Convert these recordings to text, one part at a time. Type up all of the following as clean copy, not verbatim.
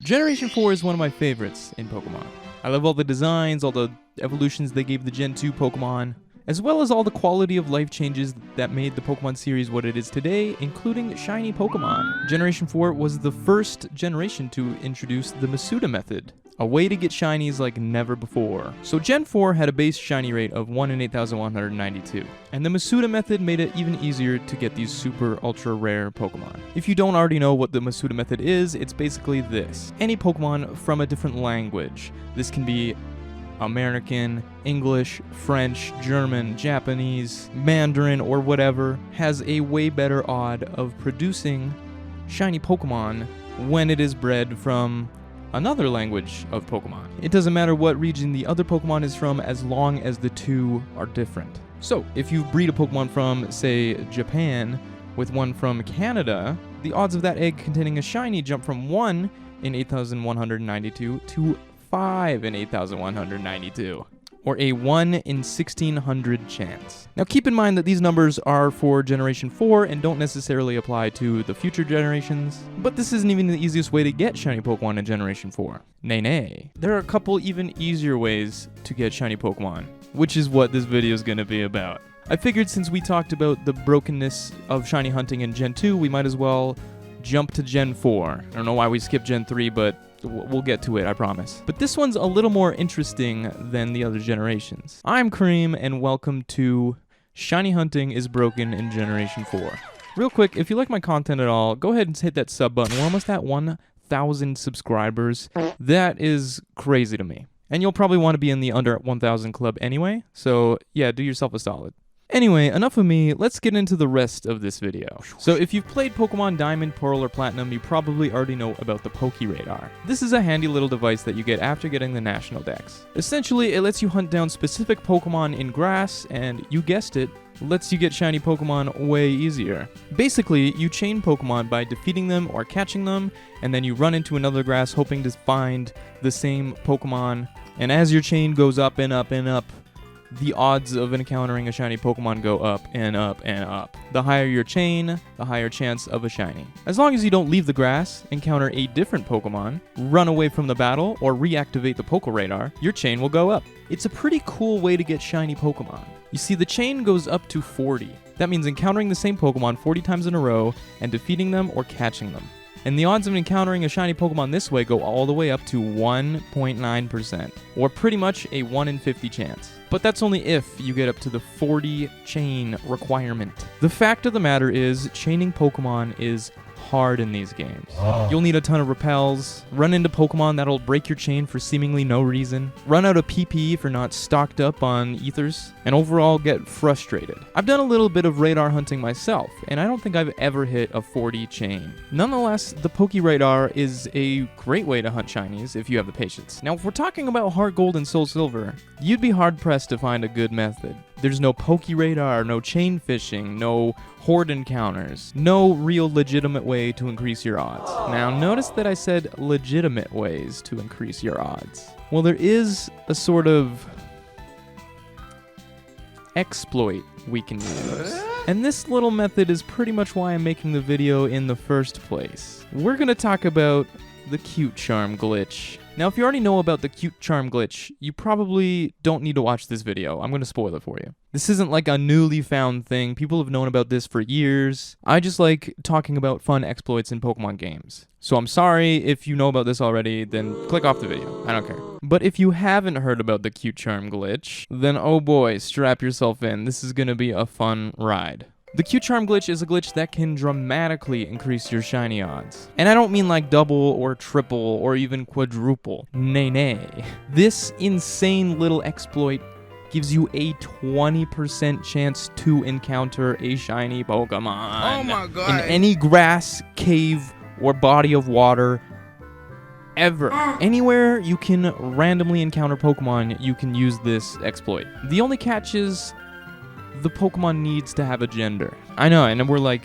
Generation 4 is one of my favorites in Pokemon. I love all the designs, all the evolutions they gave the Gen 2 Pokemon, as well as all the quality of life changes that made the Pokemon series what it is today, including shiny Pokemon. Generation 4 was the first generation to introduce the Masuda method, a way to get shinies like never before. So Gen 4 had a base shiny rate of 1 in 8,192, and the Masuda method made it even easier to get these super ultra rare Pokemon. If you don't already know what the Masuda method is, it's basically this. Any Pokemon from a different language. This can be American, English, French, German, Japanese, Mandarin, or whatever, has a way better odd of producing shiny Pokemon when it is bred from another language of Pokemon. It doesn't matter what region the other Pokemon is from as long as the two are different. So, if you breed a Pokemon from, say, Japan with one from Canada, the odds of that egg containing a shiny jump from 1 in 8,192 to 5 in 8,192, or a 1 in 1,600 chance. Now keep in mind that these numbers are for Generation 4 and don't necessarily apply to the future generations, but this isn't even the easiest way to get shiny Pokemon in Generation 4. Nay. There are a couple even easier ways to get shiny Pokemon, which is what this video is going to be about. I figured since we talked about the brokenness of shiny hunting in Gen 2, we might as well jump to Gen 4. I don't know why we skipped Gen 3, but we'll get to it, I promise. But this one's a little more interesting than the other generations. I'm Cream, and welcome to Shiny Hunting is Broken in Generation 4. Real quick, if you like my content at all, go ahead and hit that sub button. We're almost at 1,000 subscribers. That is crazy to me. And you'll probably want to be in the under 1,000 club anyway, so yeah, do yourself a solid. Anyway, enough of me, let's get into the rest of this video. So if you've played Pokemon Diamond, Pearl, or Platinum, you probably already know about the Pokeradar. This is a handy little device that you get after getting the National Dex. Essentially, it lets you hunt down specific Pokemon in grass, and you guessed it, lets you get shiny Pokemon way easier. Basically, you chain Pokemon by defeating them or catching them, and then you run into another grass hoping to find the same Pokemon, and as your chain goes up and up and up, the odds of encountering a shiny Pokemon go up and up and up. The higher your chain, the higher chance of a shiny. As long as you don't leave the grass, encounter a different Pokemon, run away from the battle, or reactivate the Pokeradar, your chain will go up. It's a pretty cool way to get shiny Pokemon. You see, the chain goes up to 40. That means encountering the same Pokemon 40 times in a row and defeating them or catching them. And the odds of encountering a shiny Pokemon this way go all the way up to 1.9%, or pretty much a 1 in 50 chance. But that's only if you get up to the 40 chain requirement. The fact of the matter is, chaining Pokemon is hard in these games. You'll need a ton of repels, run into Pokemon that'll break your chain for seemingly no reason, run out of PP for not stocked up on ethers, and overall get frustrated. I've done a little bit of radar hunting myself, and I don't think I've ever hit a 40 chain. Nonetheless, the Pokeradar is a great way to hunt shinies if you have the patience. Now, if we're talking about Heart Gold and SoulSilver, you'd be hard-pressed to find a good method. There's no Pokeradar, no chain fishing, no horde encounters, no real legitimate way to increase your odds. Now, notice that I said legitimate ways to increase your odds. Well, there is a sort of exploit we can use. And this little method is pretty much why I'm making the video in the first place. We're gonna talk about the Cute Charm glitch. Now, if you already know about the Cute Charm glitch, you probably don't need to watch this video. I'm going to spoil it for you. This isn't like a newly found thing. People have known about this for years. I just like talking about fun exploits in Pokemon games. So I'm sorry if you know about this already, then click off the video. I don't care. But if you haven't heard about the Cute Charm glitch, then oh boy, strap yourself in. This is going to be a fun ride. The Cute Charm glitch is a glitch that can dramatically increase your shiny odds. And I don't mean like double or triple or even quadruple. Nay. This insane little exploit gives you a 20% chance to encounter a shiny Pokemon. Oh my god. In any grass, cave, or body of water ever. Anywhere you can randomly encounter Pokemon, you can use this exploit. The only catch is the Pokemon needs to have a gender. I know, and we're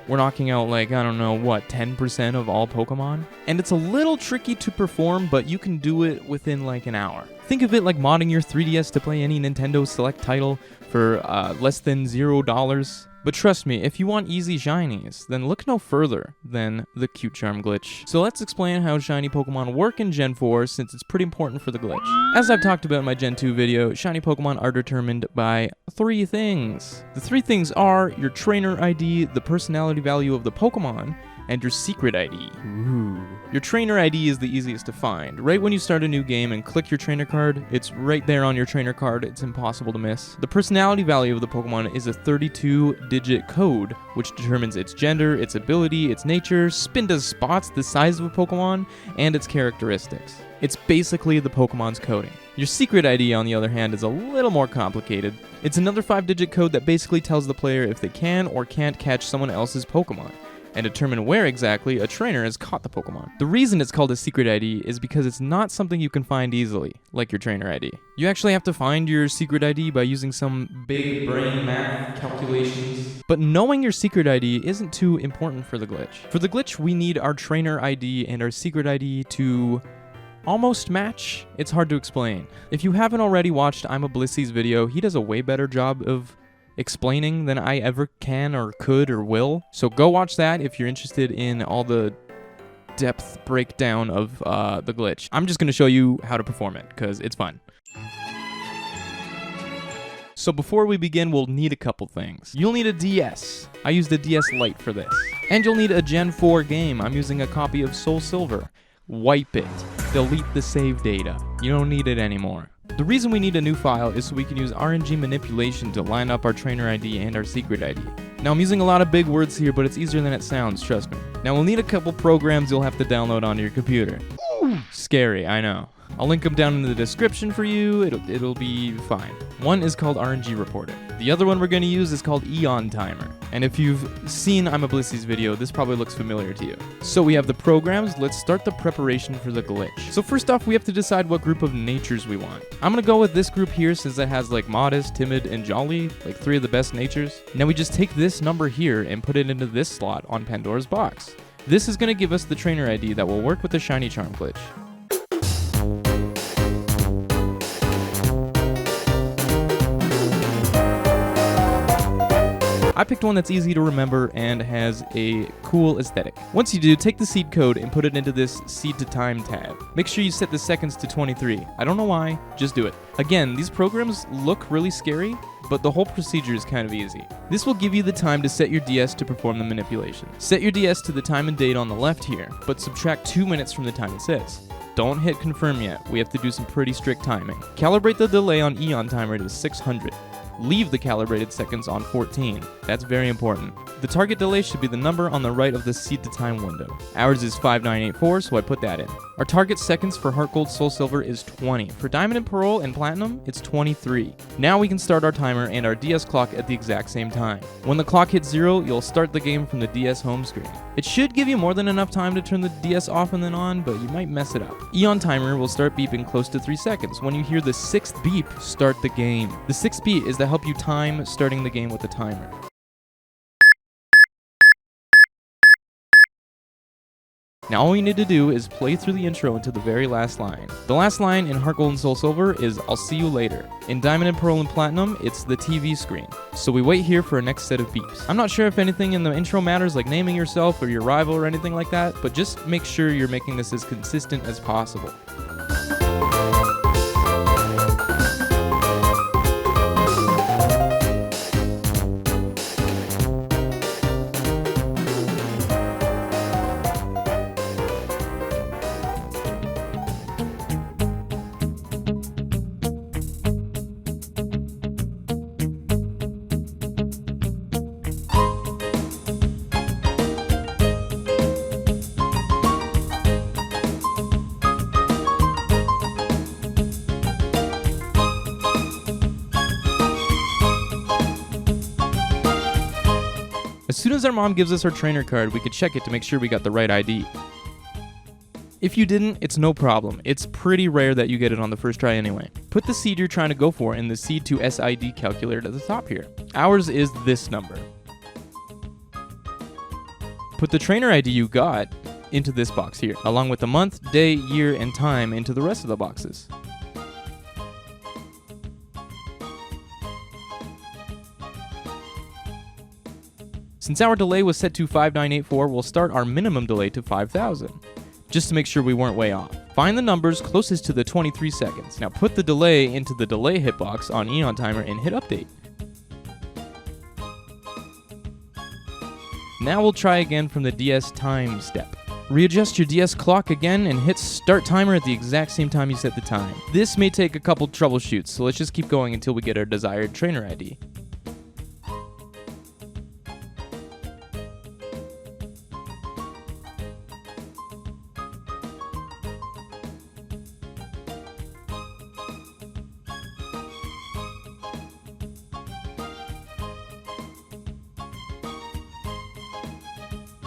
knocking out like, I don't know, what, 10% of all Pokemon? And it's a little tricky to perform, but you can do it within like an hour. Think of it like modding your 3DS to play any Nintendo Select title for less than $0. But trust me, if you want easy shinies, then look no further than the Cute Charm glitch. So let's explain how shiny Pokemon work in Gen 4 since it's pretty important for the glitch. As I've talked about in my Gen 2 video, shiny Pokemon are determined by 3 things. The 3 things are your trainer ID, the personality value of the Pokemon, and your secret ID. Ooh. Your trainer ID is the easiest to find. Right when you start a new game and click your trainer card, it's right there on your trainer card. It's impossible to miss. The personality value of the Pokemon is a 32-digit code, which determines its gender, its ability, its nature, spin to spots, the size of a Pokemon, and its characteristics. It's basically the Pokemon's coding. Your secret ID, on the other hand, is a little more complicated. It's another 5-digit code that basically tells the player if they can or can't catch someone else's Pokemon, and determine where exactly a trainer has caught the Pokemon. The reason it's called a secret ID is because it's not something you can find easily, like your trainer ID. You actually have to find your secret ID by using some big brain math calculations. But knowing your secret ID isn't too important for the glitch. For the glitch, we need our trainer ID and our secret ID to almost match. It's hard to explain. If you haven't already watched I'm a Blissy's video, he does a way better job of explaining than I ever can or could or will. So go watch that if you're interested in all the depth breakdown of the glitch. I'm just going to show you how to perform it because it's fun. So before we begin, we'll need a couple things. You'll need a DS. I used a DS Lite for this. And you'll need a Gen 4 game. I'm using a copy of Soulsilver. Wipe it. Delete the save data. You don't need it anymore. The reason we need a new file is so we can use RNG manipulation to line up our trainer ID and our secret ID. Now I'm using a lot of big words here, but it's easier than it sounds, trust me. Now we'll need a couple programs you'll have to download onto your computer. Scary, I know. I'll link them down in the description for you, it'll be fine. One is called RNG Reporter. The other one we're going to use is called Eon Timer. And if you've seen I'm a Blissy's video, this probably looks familiar to you. So we have the programs, let's start the preparation for the glitch. So first off, we have to decide what group of natures we want. I'm going to go with this group here since it has like modest, timid, and jolly, like 3 of the best natures. Now we just take this number here and put it into this slot on Pandora's box. This is going to give us the trainer ID that will work with the shiny charm glitch. I picked one that's easy to remember and has a cool aesthetic. Once you do, take the seed code and put it into this seed to time tab. Make sure you set the seconds to 23. I don't know why, just do it. Again, these programs look really scary, but the whole procedure is kind of easy. This will give you the time to set your DS to perform the manipulation. Set your DS to the time and date on the left here, but subtract 2 minutes from the time it says. Don't hit confirm yet, we have to do some pretty strict timing. Calibrate the delay on Eon Timer to 600. Leave the calibrated seconds on 14. That's very important. The target delay should be the number on the right of the seed to time window. Ours is 5984, so I put that in. Our target seconds for Heart Gold Soul Silver is 20. For Diamond and Pearl and Platinum, it's 23. Now we can start our timer and our DS clock at the exact same time. When the clock hits 0, you'll start the game from the DS home screen. It should give you more than enough time to turn the DS off and then on, but you might mess it up. Eon Timer will start beeping close to 3 seconds. When you hear the 6th beep, start the game. The 6th beat is to help you time starting the game with the timer. Now all you need to do is play through the intro into the very last line. The last line in Heart Gold and Soul Silver is I'll see you later. In Diamond and Pearl and Platinum, it's the TV screen. So we wait here for our next set of beeps. I'm not sure if anything in the intro matters like naming yourself or your rival or anything like that, but just make sure you're making this as consistent as possible. As soon as our mom gives us our trainer card, we could check it to make sure we got the right ID. If you didn't, it's no problem. It's pretty rare that you get it on the first try anyway. Put the seed you're trying to go for in the seed to SID calculator at the top here. Ours is this number. Put the trainer ID you got into this box here, along with the month, day, year, and time into the rest of the boxes. Since our delay was set to 5984, we'll start our minimum delay to 5000, just to make sure we weren't way off. Find the numbers closest to the 23 seconds. Now put the delay into the delay hitbox on Eon Timer and hit update. Now we'll try again from the DS time step. Readjust your DS clock again and hit start timer at the exact same time you set the time. This may take a couple troubleshoots, so let's just keep going until we get our desired trainer ID.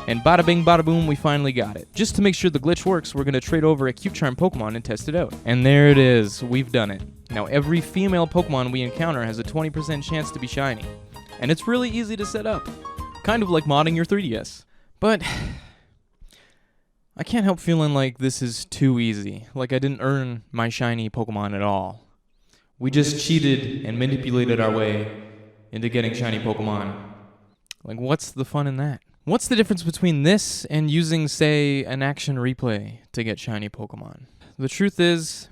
And bada bing bada boom, we finally got it. Just to make sure the glitch works, we're going to trade over a Cute Charm Pokemon and test it out. And there it is, we've done it. Now every female Pokemon we encounter has a 20% chance to be shiny. And it's really easy to set up. Kind of like modding your 3DS. But I can't help feeling like this is too easy. Like I didn't earn my shiny Pokemon at all. We just cheated and manipulated our way into getting shiny Pokemon. Like what's the fun in that? What's the difference between this and using, say, an action replay to get shiny Pokemon? The truth is,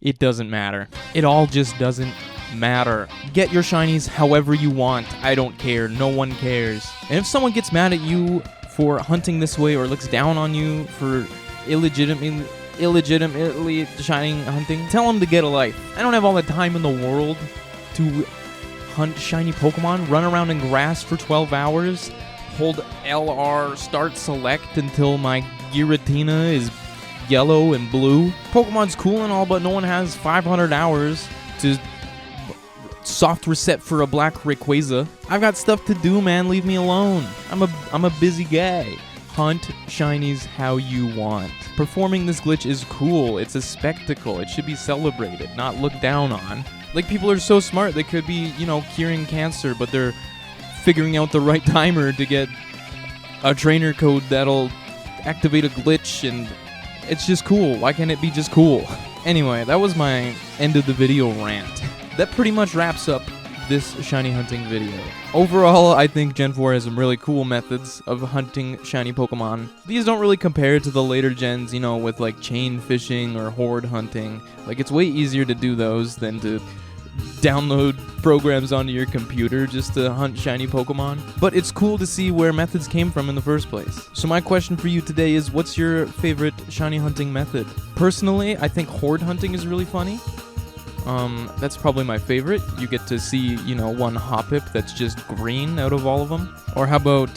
it doesn't matter. It all just doesn't matter. Get your shinies however you want. I don't care. No one cares. And if someone gets mad at you for hunting this way or looks down on you for illegitimately shining hunting, tell them to get a life. I don't have all the time in the world to hunt shiny Pokemon, run around in grass for 12 hours, hold LR start select until my Giratina is yellow and blue. Pokemon's cool and all, but no one has 500 hours to soft reset for a black Rayquaza. I've got stuff to do, man. Leave me alone. I'm a busy guy. Hunt shinies how you want. Performing this glitch is cool. It's a spectacle. It should be celebrated, not looked down on. Like, people are so smart. They could be, curing cancer, but they're figuring out the right timer to get a trainer code that'll activate a glitch, and it's just cool. Why can't it be just cool? Anyway, that was my end of the video rant. That pretty much wraps up this shiny hunting video. Overall, I think Gen 4 has some really cool methods of hunting shiny Pokemon. These don't really compare to the later gens, with like chain fishing or horde hunting. Like, it's way easier to do those than to download programs onto your computer just to hunt shiny Pokemon. But it's cool to see where methods came from in the first place. So my question for you today is, what's your favorite shiny hunting method? Personally, I think horde hunting is really funny. That's probably my favorite. You get to see, one Hoppip that's just green out of all of them. Or how about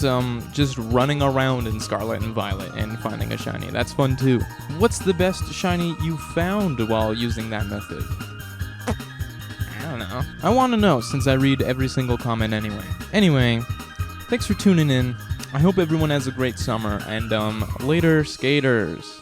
just running around in Scarlet and Violet and finding a shiny? That's fun too. What's the best shiny you found while using that method? I don't know. I want to know, since I read every single comment anyway. Anyway, thanks for tuning in. I hope everyone has a great summer, and later, skaters.